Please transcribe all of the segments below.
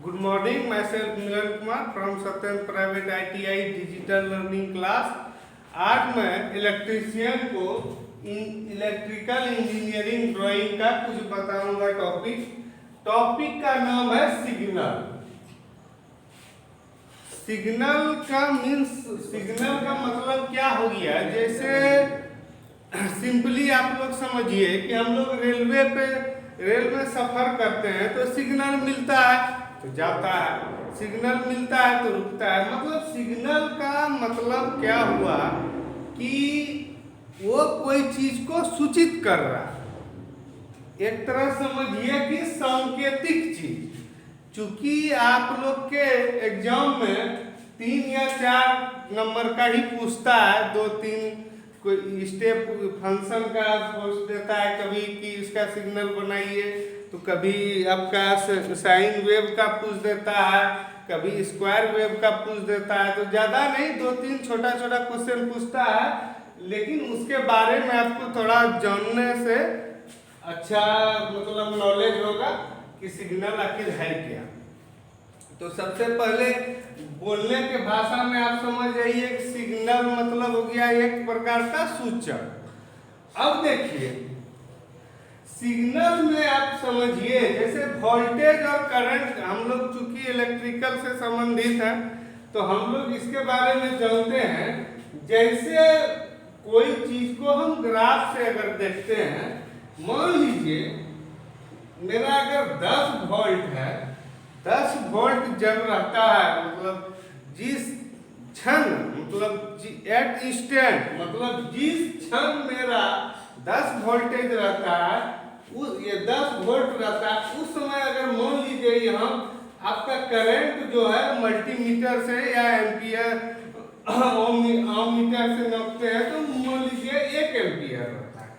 Good morning, myself Milan Kumar from Satyam private ITI digital learning class. आज मैं electrician को electrical engineering drawing का कुछ बताऊंगा। टॉपिक का नाम है सिग्नल। सिग्नल का मतलब क्या हो गया, जैसे सिंपली आप लोग समझिए कि हम लोग रेल में सफर करते हैं तो सिग्नल मिलता है तो जाता है, सिग्नल मिलता है तो रुकता है। मतलब सिग्नल का मतलब क्या हुआ कि वो कोई चीज को सूचित कर रहा है, एक तरह समझिए कि सांकेतिक चीज। चूंकि आप लोग के एग्जाम में 3 या 4 नंबर का ही पूछता है, 2-3 कोई स्टेप फंक्शन का पूछ देता है, कभी कि इसका सिग्नल बनाइए, तो कभी आपका साइन वेव का पूछ देता है, कभी स्क्वायर वेव का पूछ देता है। तो ज़्यादा नहीं, 2-3 छोटा छोटा क्वेश्चन पूछता है, लेकिन उसके बारे में आपको थोड़ा जानने से अच्छा मतलब नॉलेज होगा कि सिग्नल आखिर है क्या। तो सबसे पहले बोलने के भाषा में आप समझ जाइए कि सिग्नल मतलब हो गया एक प्रकार का सूचक। अब देखिए सिग्नल में आप समझिए जैसे वोल्टेज और करंट, हम लोग चूंकि इलेक्ट्रिकल से संबंधित हैं तो हम लोग इसके बारे में जानते हैं। जैसे कोई चीज को हम ग्राफ से अगर देखते हैं, मान लीजिए मेरा अगर 10 वोल्ट है, 10 वोल्ट जब रहता है, मतलब जिस क्षण मतलब एट इंस्टेंट, मतलब जिस क्षण मेरा 10 वोल्टेज रहता है, ये 10 वोल्ट रहता है, उस समय अगर मान लीजिए यहाँ आपका करंट जो है मल्टीमीटर से या एम्पियर ओम मीटर से नापते हैं तो मान लीजिए 1 एम्पियर रहता है।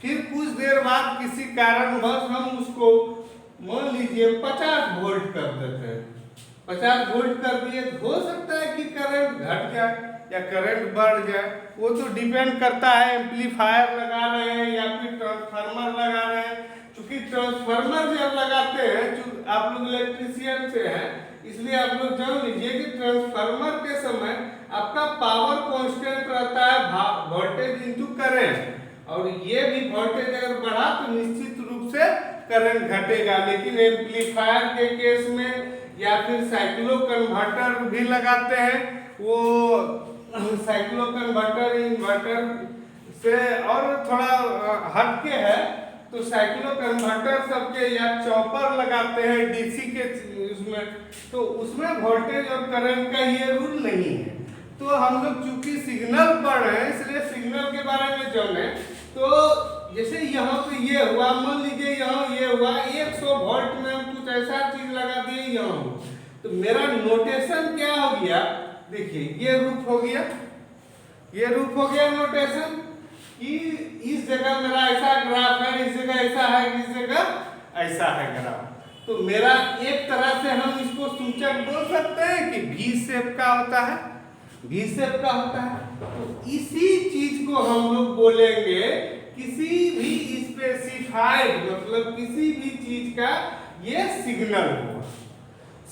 फिर कुछ देर बाद किसी कारणवश हम उसको मान लीजिए 50 वोल्ट कर देते हैं। 50 वोल्ट कर दिए, हो सकता है कि करंट घट जाए या करंट बढ़ जाए, वो तो डिपेंड करता है एम्पलीफायर लगा रहे हैं या फिर ट्रांसफार्मर लगा रहे हैं। क्योंकि ट्रांसफार्मर जब लगाते हैं, आप लोग इलेक्ट्रीशियन से हैं इसलिए आप लोग जान लीजिए कि ट्रांसफार्मर के समय आपका पावर कांस्टेंट रहता है वोल्टेज इनटू करंट, और ये भी वोल्टेज अगर बढ़ा तो निश्चित रूप से करंट घटेगा। लेकिन एम्पलीफायर के केस में या फिर साइक्लो कन्वर्टर भी लगाते हैं, वो साइक्लो कन्वर्टर इन्वर्टर से और थोड़ा हटके है, तो साइक्लो कन्वर्टर सबके या चॉपर लगाते हैं डीसी के उसमें, तो उसमें वोल्टेज और करंट का ये रूल नहीं है। तो हम लोग चूंकि सिग्नल पढ़ रहे हैं इसलिए सिग्नल के बारे में जाने। तो जैसे यहाँ पे ये हुआ, मान लीजिए यहाँ ये हुआ 100 वोल्ट में हम कुछ ऐसा चीज लगा दिए यहाँ, तो मेरा नोटेशन क्या हो गया, देखिए ये रूप हो गया, ये रूप हो गया नोटेशन कि इस जगह मेरा ऐसा ग्राफ है, इस जगह ऐसा है, इस जगह ऐसा है ग्राफ। तो मेरा एक तरह से हम इसको सूचक बोल सकते हैं कि V शेप का होता है, V शेप का होता है। तो इसी चीज को हम लोग बोलेंगे किसी भी स्पेसिफाइड, मतलब किसी भी चीज का ये सिग्नल हुआ।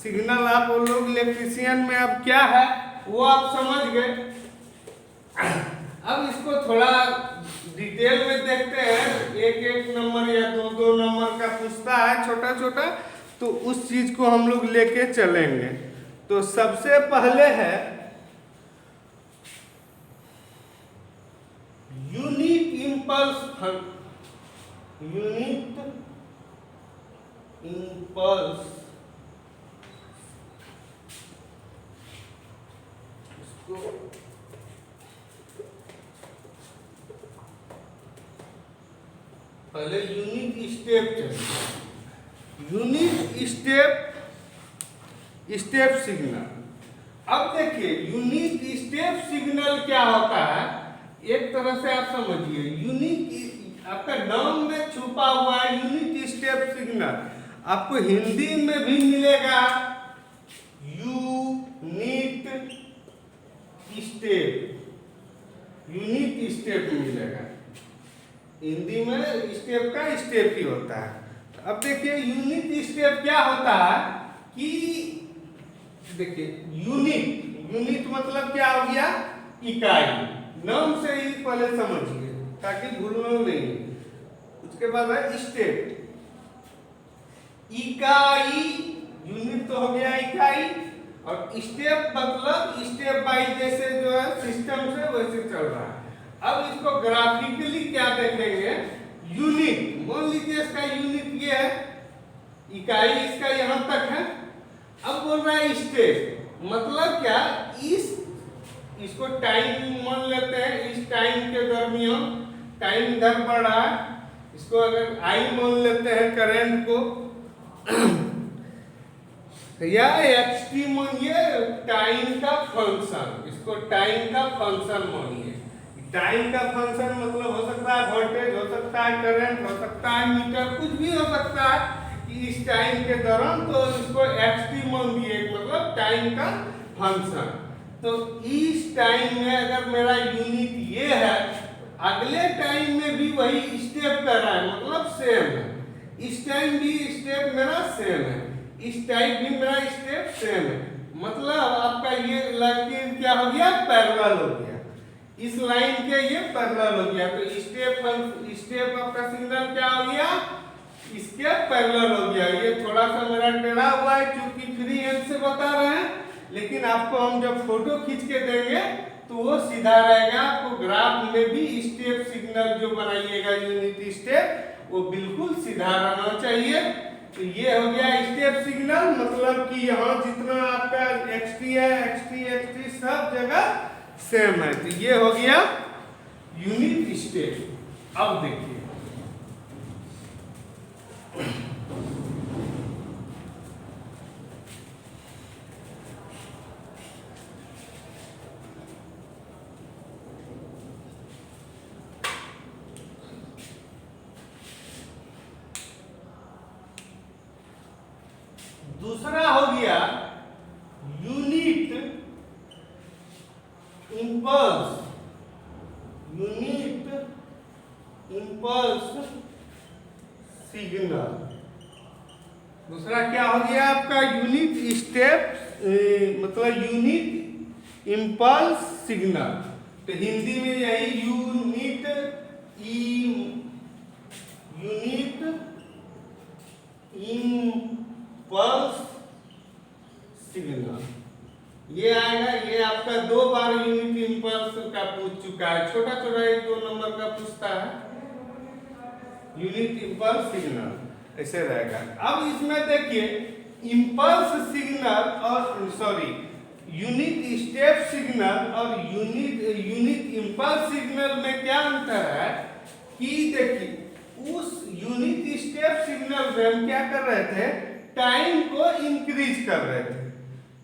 सिग्नल आप लोग इलेक्ट्रीशियन में अब क्या है वो आप समझ गए। अब इसको थोड़ा डिटेल में देखते हैं, एक नंबर या 2 नंबर का पूछता है छोटा छोटा, तो उस चीज को हम लोग लेके चलेंगे। तो सबसे पहले है यूनिट इम्पल्स, यूनिट इम्पल्स, इसको पहले यूनिट स्टेप चाहिए, यूनिट स्टेप सिग्नल। अब देखिए यूनिट स्टेप सिग्नल क्या होता है, एक तरह से आप समझिए यूनिट आपका नाम में छुपा हुआ है यूनिट स्टेप सिग्नल। आपको हिंदी में भी मिलेगा यूनिट स्टेप, यूनिट स्टेप मिलेगा, हिंदी में स्टेप का स्टेप ही होता है। अब देखिए यूनिट स्टेप क्या होता है, कि देखिए यूनिट मतलब क्या हो गया, इकाई। नाम से ही पहले समझिए ताकि भूलना नहीं। उसके बाद है स्टेप, इकाई। यूनिट तो हो गया इकाई, और स्टेप मतलब स्टेप बाय जैसे जो है सिस्टम से वैसे चल रहा है। अब इसको ग्राफिकली क्या देखेंगे, यूनिट मान लीजिए इसका यूनिट ये है, इकाई इसका यहां तक है। अब बोल रहा है स्टेप मतलब क्या, इसको टाइम मान लेते हैं, इस टाइम के दरमियान टाइम इधर बढ़ रहा है, इसको अगर आई मान लेते हैं करंट को, या एक्सटी मानिए टाइम का फंक्शन, इसको टाइम का फंक्शन मानिए। टाइम का फंक्शन मतलब हो सकता है वोल्टेज, हो सकता है करंट, हो सकता है मीटर, कुछ भी हो सकता है कि इस टाइम के दौरान, तो इसको एक्सटी मान दिए मतलब टाइम का फंक्शन। तो इस टाइम में अगर मेरा यूनिट ये है, अगले टाइम में भी वही स्टेप कर रहा है मतलब सेम है, इस टाइम भी स्टेप मेरा सेम है, इस टाइप भी मेरा स्टेप सेम है। मतलब आपका ये लाइन क्या हो गया, पैरेलल हो गया, इस लाइन के ये पैरेलल हो गया। तो स्टेप आपका सिग्नल क्या हो गया, इसके पैरेलल हो गया। ये थोड़ा सा मेरा टेढ़ा हुआ है क्योंकि फ्री हैंड से बता रहे हैं, लेकिन आपको हम जब फोटो खींच के देंगे तो वो सीधा रहेगा। आपको ग्राफ में भी स्टेप सिग्नल जो बनाइएगा यूनिट स्टेप, वो बिल्कुल सीधा रहना चाहिए। तो ये हो गया स्टेप सिग्नल, मतलब कि यहाँ जितना आपका एक्सटी है, एक्सटी सब जगह सेम है। तो ये हो गया यूनिट स्टेप। अब देखिए दूसरा हो गया unit impulse, unit impulse signal. दूसरा क्या हो गया आपका, यूनिट स्टेप मतलब यूनिट इंपल्स सिग्नल। तो हिंदी में यही यूनिट इंपल्स सिग्नल ये आएगा। ये आपका 2 बार यूनिट इंपल्स का पूछ चुका है, छोटा छोटा 1-2 नंबर का पूछता है। यूनिट इंपल्स सिग्नल ऐसे रहेगा। अब इसमें देखिए इंपल्स सिग्नल और यूनिट स्टेप सिग्नल और यूनिट इंपल्स सिग्नल में क्या अंतर है कि देखिए उस यूनिट स्टेप सिग्नल में हम क्या कर रहे थे, टाइम को इंक्रीज कर रहे थे।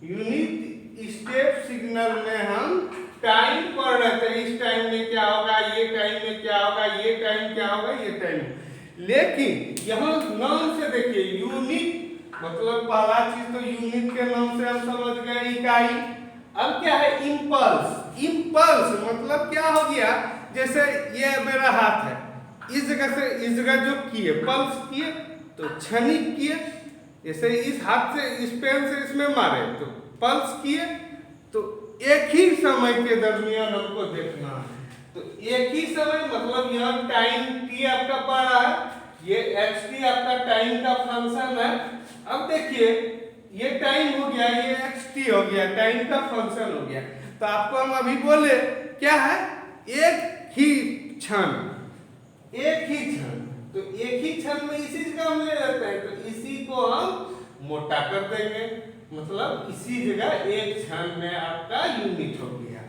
यूनिट स्टेप सिग्नल में हम टाइम पढ़ रहे थे, इस टाइम में क्या होगा, ये टाइम में क्या होगा, ये टाइम क्या होगा, ये टाइम। लेकिन यहाँ नाम से देखिए यूनिट मतलब पहला चीज तो यूनिट के नाम से हम समझ गए इकाई। अब क्या है इंपल्स, इंपल्स मतलब क्या हो गया, जैसे ये मेरा हाथ है, इस जगह से इस जगह जो किए पल्स किए तो क्षणिक किए, जैसे इस हाथ से इस पेन से इसमें मारे तो पल्स किए, तो एक ही समय के दरमियान हमको देखना है। तो एक ही समय मतलब यहाँ टाइम टी आपका पड़ा है, ये एक्स टी आपका टाइम का फंक्शन है। अब देखिए ये टाइम हो गया, ये एक्स टी हो गया, टाइम का फंक्शन हो गया। तो आपको हम अभी बोले क्या है, एक ही क्षण, एक ही क्षण। तो एक ही क्षण में इसी जगह हम ले लेते हैं, तो इसी को हम मोटा कर देंगे, मतलब इसी जगह एक क्षण में आपका यूनिट हो गया,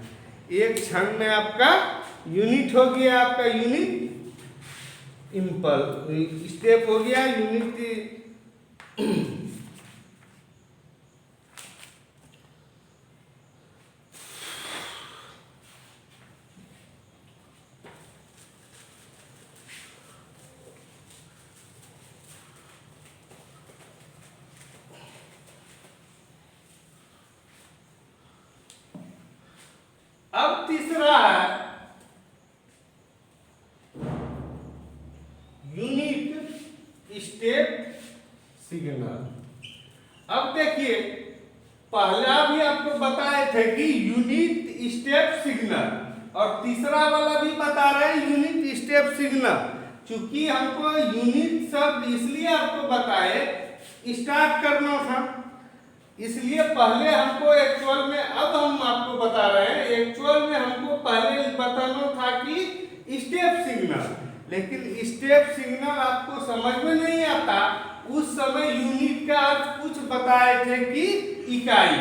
एक क्षण में आपका यूनिट हो गया, आपका यूनिट इंपल्स स्टेप हो गया, यूनिट। अब तीसरा है यूनिट स्टेप सिग्नल। अब देखिए देखिए पहला भी आपको बताए थे कि यूनिट स्टेप सिग्नल, और तीसरा वाला भी बता रहे हैं यूनिट स्टेप सिग्नल। चूंकि हमको यूनिट शब्द इसलिए आपको बताए, स्टार्ट करना था, इसलिए पहले हमको एक्चुअल में, अब हम आपको बता रहे हैं एक्चुअल में हमको पहले बताना था कि स्टेप सिग्नल, लेकिन स्टेप सिग्नल आपको समझ में नहीं आता। उस समय यूनिट का अर्थ कुछ बताए थे कि इकाई,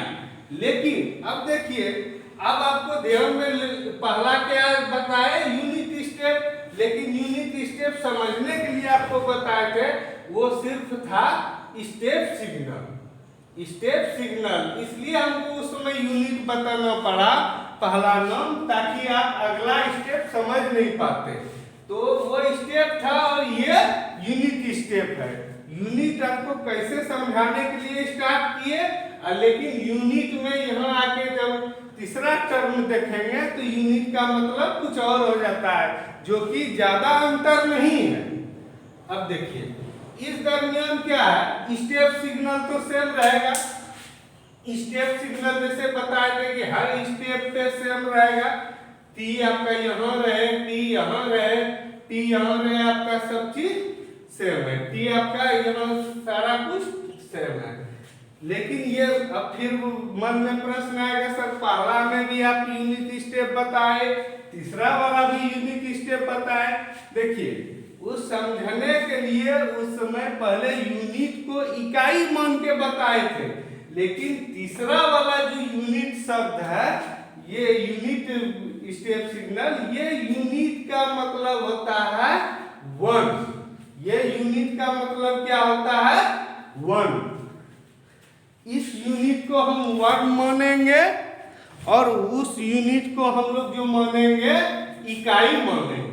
लेकिन अब देखिए अब आपको ध्यान में पहला क्या बताए यूनिट स्टेप, लेकिन यूनिट स्टेप समझने के लिए आपको बताए थे वो सिर्फ था स्टेप सिग्नल। स्टेप सिग्नल इसलिए हमको उस समय यूनिट बताना पड़ा पहला नाम, ताकि आप अगला स्टेप समझ नहीं पाते। तो वो स्टेप था और ये यूनिट स्टेप है। यूनिट आपको कैसे समझाने के लिए स्टार्ट किए, लेकिन यूनिट में यहाँ आके जब तीसरा टर्म देखेंगे तो यूनिट का मतलब कुछ और हो जाता है, जो कि ज्यादा अंतर नहीं है। अब देखिए इस दरमियान क्या है, स्टेप सिग्नल तो सेम रहेगा। स्टेप सिग्नल जैसे बताए थे कि हर स्टेप पे सेम रहेगा। टी आपका यहाँ रहे, टी यहाँ रहे, टी यहाँ रहे, आपका सब चीज सेम है। टी आपका यहाँ सारा कुछ सेम है। लेकिन ये अब फिर मन में प्रश्न आएगा, सर पहला में भी आप यूनिट स्टेप बताए, तीसरा वाला भी यूनिट स्टेप बताए। देखिए उस समझने के लिए उस समय पहले यूनिट को इकाई मान के बताए थे, लेकिन तीसरा वाला जो यूनिट शब्द है, ये यूनिट स्टेप सिग्नल, ये यूनिट का मतलब होता है वन। ये यूनिट का मतलब क्या होता है, वन। इस यूनिट को हम वन मानेंगे और उस यूनिट को हम लोग जो मानेंगे इकाई मानेंगे।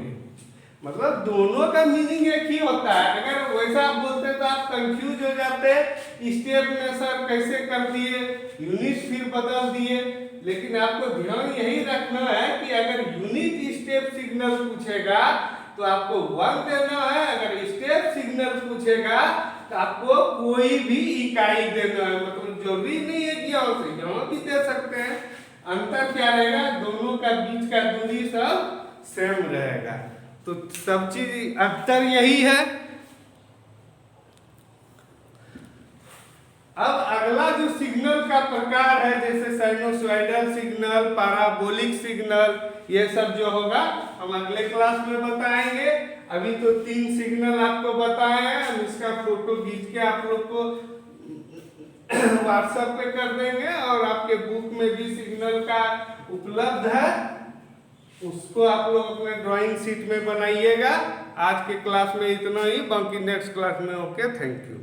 मतलब दोनों का मीनिंग एक ही होता है। अगर वैसा आप बोलते तो आप कंफ्यूज हो जाते, स्टेप में सर कैसे कर दिए, यूनिट फिर बदल दिए। लेकिन आपको ध्यान यही रखना है कि अगर यूनिट स्टेप सिग्नल पूछेगा तो आपको वन देना है, अगर स्टेप सिग्नल पूछेगा तो आपको कोई भी इकाई देना है। मतलब जरूरी नहीं है कि यहाँ से यहाँ भी दे सकते हैं। अंतर क्या रहेगा, दोनों का बीच का दूरी सब सेम रहेगा। तो सब चीज अंतर यही है। अब अगला जो सिग्नल का प्रकार है, जैसे साइनोसॉइडल सिग्नल, पैराबोलिक सिग्नल, ये सब जो होगा हम अगले क्लास में बताएंगे। अभी तो 3 सिग्नल आपको बताए हैं, हम इसका फोटो खींच के आप लोग को व्हाट्सएप पे कर देंगे, और आपके बुक में भी सिग्नल का उपलब्ध है, उसको आप लोग अपने ड्राइंग शीट में बनाइएगा। आज के क्लास में इतना ही, बाकी नेक्स्ट क्लास में। Okay, thank you.